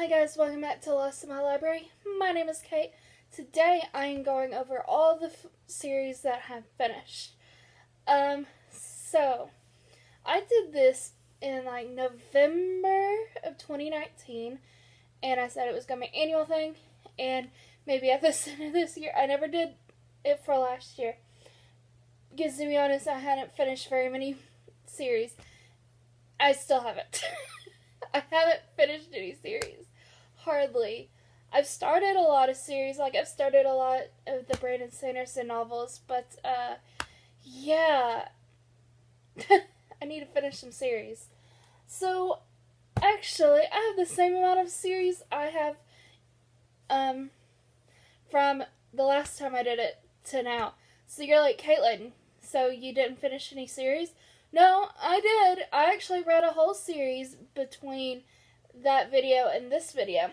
Hi guys, welcome back to Lost in My Library. My name is Kate. Today I am going over all the series that I have finished. So I did this in November of 2019, and I said it was gonna be an annual thing, and maybe at the end of this year. I never did it for last year because, to be honest, I hadn't finished very many series. I still haven't. I haven't finished any series. Hardly. I've started a lot of series. I've started a lot of the Brandon Sanderson novels, but, yeah. I need to finish some series. So, actually, I have the same amount of series I have, from the last time I did it to now. So you're like, Caitlin, so you didn't finish any series? No, I did. I actually read a whole series between that video and this video.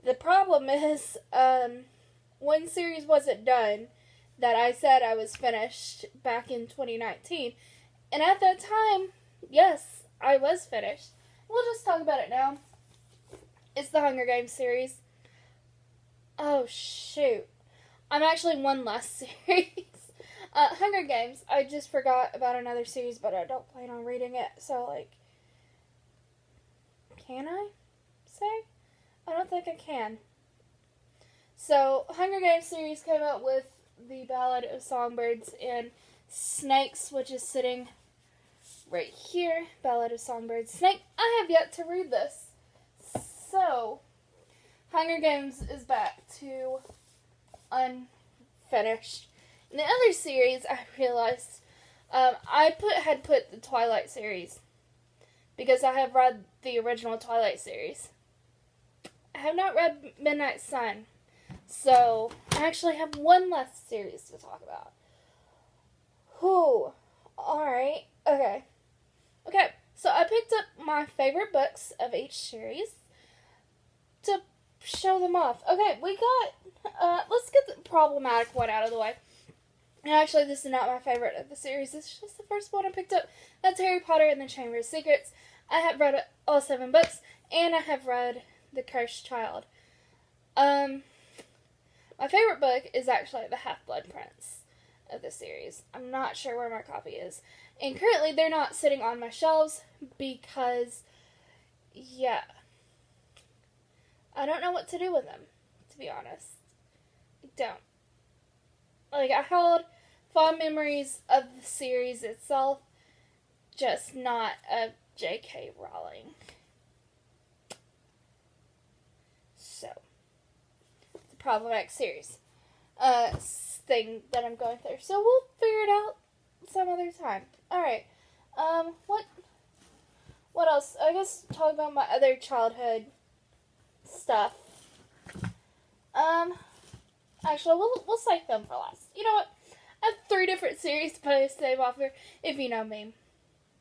The problem is, one series wasn't done that I said I was finished back in 2019. And at that time, yes, I was finished. We'll just talk about it now. It's the Hunger Games series. Oh, shoot. I'm actually one less series. Hunger Games, I just forgot about another series, but I don't plan on reading it, so, can I say? I don't think I can. So, Hunger Games series came out with the Ballad of Songbirds and Snakes, which is sitting right here. Ballad of Songbirds. Snake, I have yet to read this. So, Hunger Games is back to unfinished. In the other series, I realized I had put the Twilight series because I have read the original Twilight series. I have not read Midnight Sun, so I actually have one less series to talk about. Whew. Alright. Okay, so I picked up my favorite books of each series to show them off. Okay, we got, let's get the problematic one out of the way. Actually, this is not my favorite of the series. It's just the first one I picked up. That's Harry Potter and the Chamber of Secrets. I have read all 7 books, and I have read The Cursed Child. My favorite book is actually The Half-Blood Prince of the series. I'm not sure where my copy is. And currently, they're not sitting on my shelves because, yeah, I don't know what to do with them, to be honest. I don't. I held fond memories of the series itself, just not of J.K. Rowling. So, it's a problematic series thing that I'm going through. So we'll figure it out some other time. Alright, what else? I guess talk about my other childhood stuff. Actually, we'll save them for last. You know what? I have 3 different series to save off here. If you know me,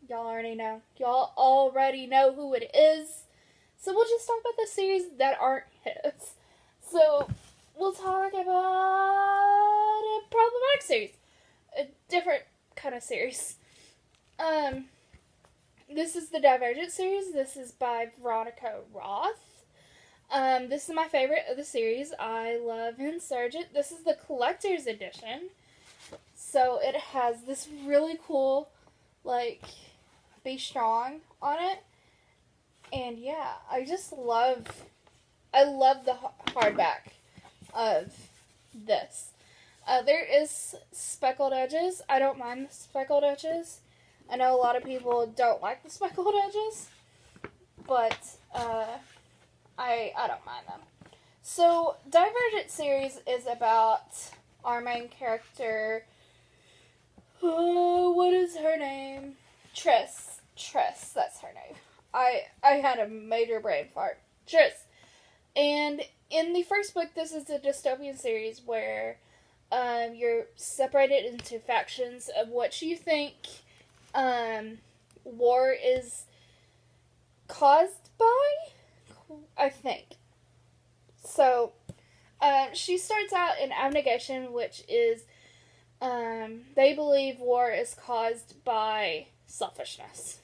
y'all already know. Y'all already know who it is. So we'll just talk about the series that aren't his. So we'll talk about a problematic series, a different kind of series. This is the Divergent series. This is by Veronica Roth. This is my favorite of the series. I love Insurgent. This is the collector's edition. So it has this really cool, Be Strong on it. And yeah, I love the hardback of this. There is speckled edges. I don't mind the speckled edges. I know a lot of people don't like the speckled edges, but, I don't mind them. So, Divergent series is about our main character. Oh, what is her name? Triss, that's her name. I had a major brain fart. Triss. And in the first book, this is a dystopian series where you're separated into factions of what you think war is caused by, I think. So, she starts out in abnegation, which is, they believe war is caused by selfishness.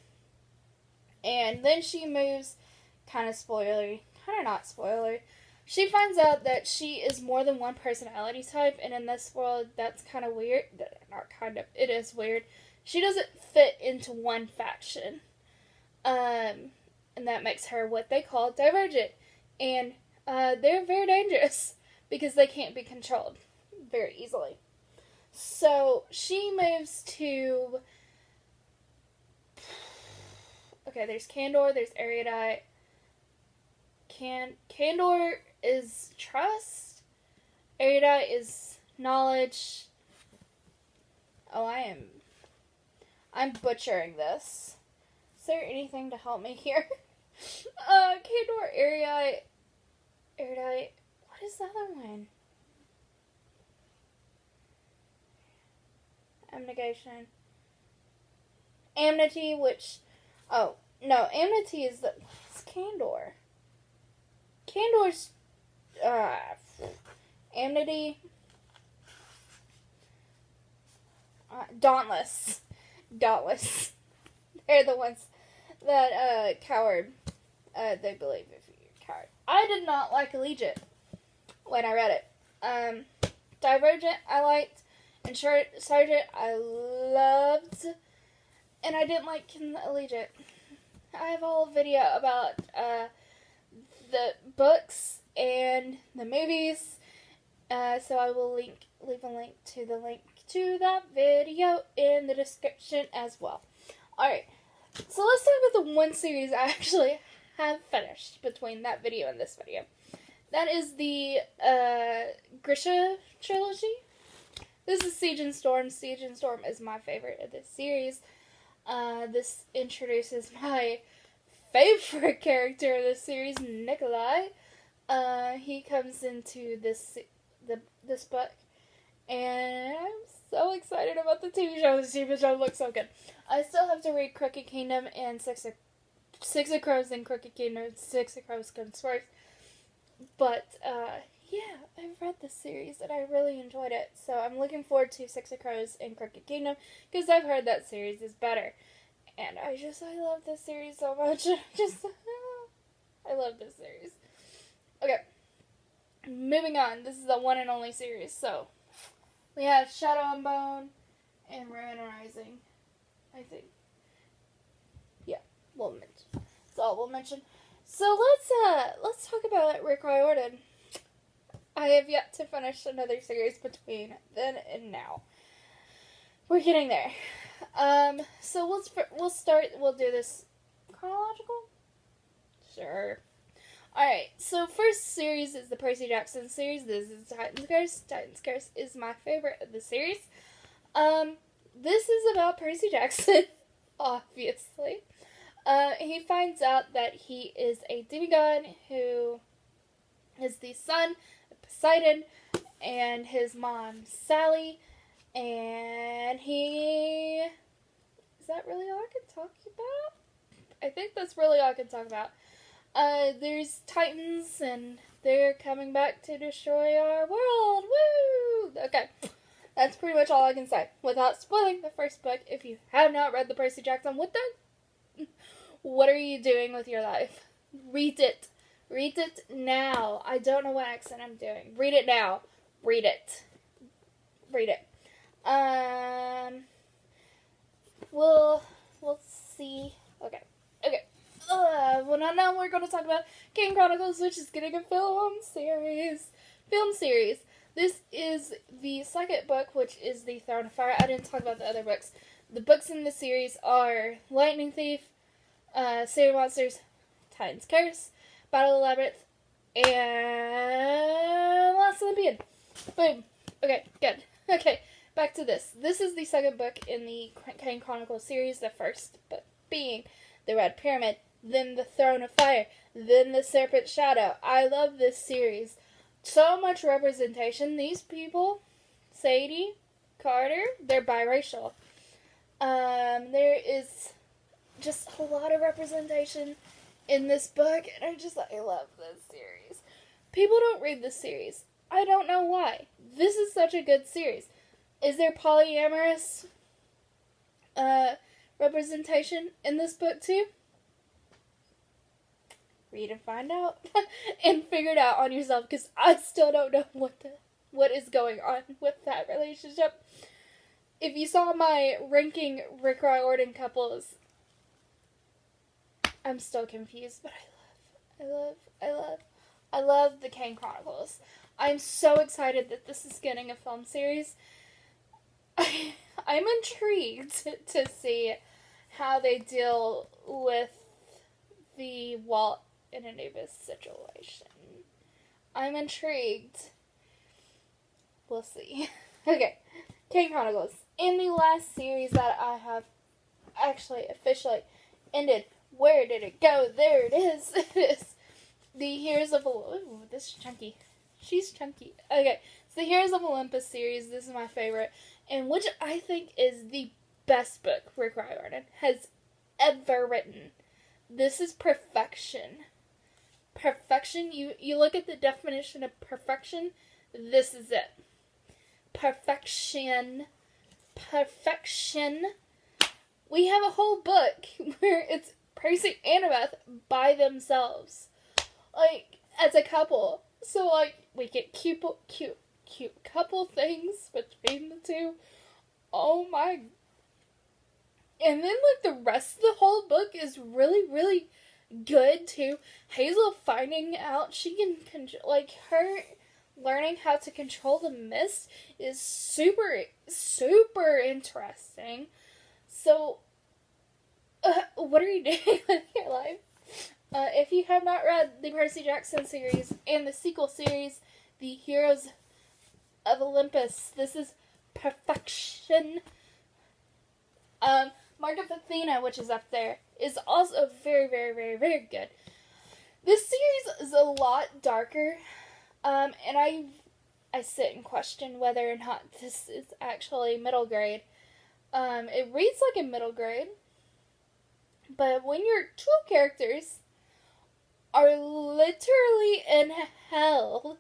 And then she moves kind of spoilery, kind of not spoilery. She finds out that she is more than one personality type, and in this world, that's kind of weird. Not kind of, it is weird. She doesn't fit into one faction. And that makes her what they call Divergent. And they're very dangerous because they can't be controlled very easily. So she moves to... Okay, there's Candor, there's Erudite. Candor is trust. Erudite is knowledge. Oh, I'm butchering this. Is there anything to help me here? Candor, Erudite. What is the other one? Abnegation. Amity, which... Oh, no, Amity is the... It's Candor. Candor's... Amity... Dauntless. They're the ones that, coward. They believe if you're coward. I did not like Allegiant when I read it. Divergent, I liked. And Sergeant, I loved. And I didn't like Allegiant. I have a whole video about, the books and the movies. So I will leave a link to that video in the description as well. Alright, so let's talk about the one series I actually have finished between that video and this video. That is the Grisha Trilogy. This is Siege and Storm. Siege and Storm is my favorite of this series. This introduces my favorite character of this series, Nikolai. He comes into this book, and I'm so excited about the TV show. The TV show looks so good. I still have to read Crooked Kingdom and Six of Crows and Crooked Kingdom. Six of Crows comes first. But, yeah, I've read this series and I really enjoyed it. So I'm looking forward to Six of Crows and Crooked Kingdom because I've heard that series is better. And I love this series so much. I love this series. Okay. Moving on. This is the one and only series. So, we have Shadow and Bone and Ruin Rising. I think. Yeah, we'll mention. That's all we'll mention. So let's talk about Rick Riordan. I have yet to finish another series between then and now. We're getting there. So we'll do this chronological? Sure. Alright, so first series is the Percy Jackson series. This is Titan's Curse. Titan's Curse is my favorite of the series. This is about Percy Jackson, obviously. He finds out that he is a demigod who is the son of Poseidon and his mom, Sally. And he... Is that really all I can talk about? I think that's really all I can talk about. There's Titans, and they're coming back to destroy our world. Woo! Okay. That's pretty much all I can say. Without spoiling the first book, if you have not read the Percy Jackson, what are you doing with your life? Read it. Read it now. I don't know what accent I'm doing. Read it now. Read it. Read it. We'll see. Okay. Well, now we're going to talk about King Chronicles, which is getting a film series. This is the second book, which is the Throne of Fire. I didn't talk about the other books. The books in the series are Lightning Thief, City Monsters, Titan's Curse, Battle of the Labyrinth, and Last Olympian. Boom. Okay, good. Okay, back to this. This is the second book in the King Chronicles series, the first book being the Red Pyramid, then the Throne of Fire, then the Serpent Shadow. I love this series. So much representation. These people, Sadie, Carter, they're biracial. There is just a lot of representation in this book, and I love this series. People don't read this series. I don't know why. This is such a good series. Is there polyamorous representation in this book too? read and find out and figure it out on yourself, because I still don't know what is going on with that relationship. If you saw my ranking Rick Riordan couples, I'm still confused, but I love the Kane Chronicles. I'm so excited that this is getting a film series. I'm intrigued to see how they deal with the Walt and Anubis situation. I'm intrigued. We'll see. Okay, Kane Chronicles. In the last series that I have actually officially ended, where did it go? There it is. It is the Heroes of Olympus. Ooh, this is chunky. She's chunky. Okay, so the Heroes of Olympus series. This is my favorite, and which I think is the best book Rick Riordan has ever written. This is perfection. Perfection. You look at the definition of perfection. This is it. Perfection. Perfection. We have a whole book where it's Percy and Annabeth by themselves, like as a couple. So like we get cute couple things between the two. Oh my! And then like the rest of the whole book is really good too. Hazel finding out she can like her learning how to control the mist is super interesting. So, what are you doing with your life? If you have not read the Percy Jackson series and the sequel series, The Heroes of Olympus, this is perfection. Mark of Athena, which is up there, is also very good. This series is a lot darker, and I sit and question whether or not this is actually middle grade. It reads like a middle grade, but when your two characters are literally in hell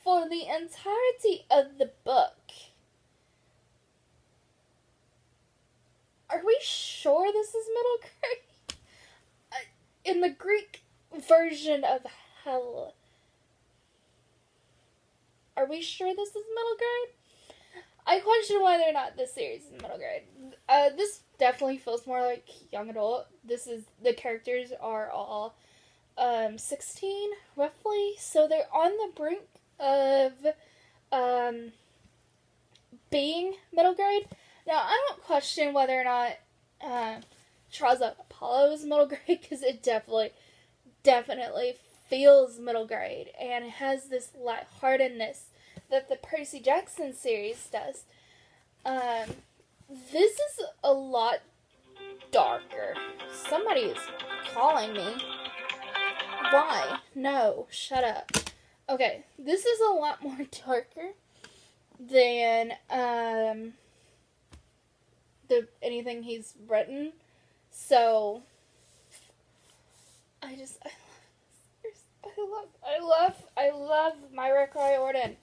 for the entirety of the book, are we sure this is middle grade? In the Greek version of hell, are we sure this is middle grade? I question whether or not this series is middle grade. This definitely feels more like young adult. The characters are all 16, roughly, so they're on the brink of being middle grade. Now, I don't question whether or not Trials of Apollo is middle grade, because it definitely feels middle grade, and it has this lightheartedness that the Percy Jackson series does. This is a lot darker. Somebody is calling me. Why? No, shut up. Okay, this is a lot more darker than anything he's written. So I love my Rick Riordan.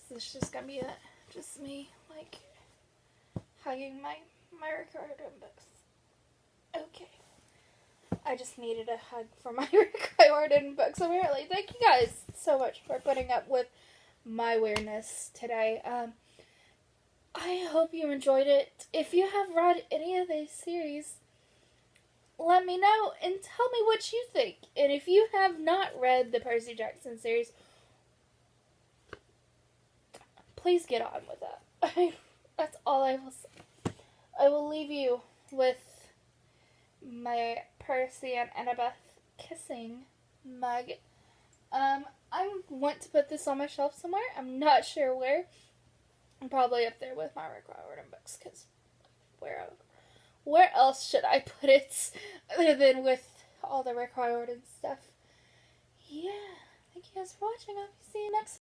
This just gonna be just me, like, hugging my Rick Riordan books. Okay. I just needed a hug for my Rick Riordan books, apparently. Thank you guys so much for putting up with my weirdness today. I hope you enjoyed it. If you have read any of these series, let me know and tell me what you think. And if you have not read the Percy Jackson series, please get on with that. That's all I will say. I will leave you with my Percy and Annabeth kissing mug. I want to put this on my shelf somewhere. I'm not sure where. I'm probably up there with my Rick Riordan books, because where else should I put it other than with all the Rick Riordan stuff? Yeah. Thank you guys for watching. I'll see you next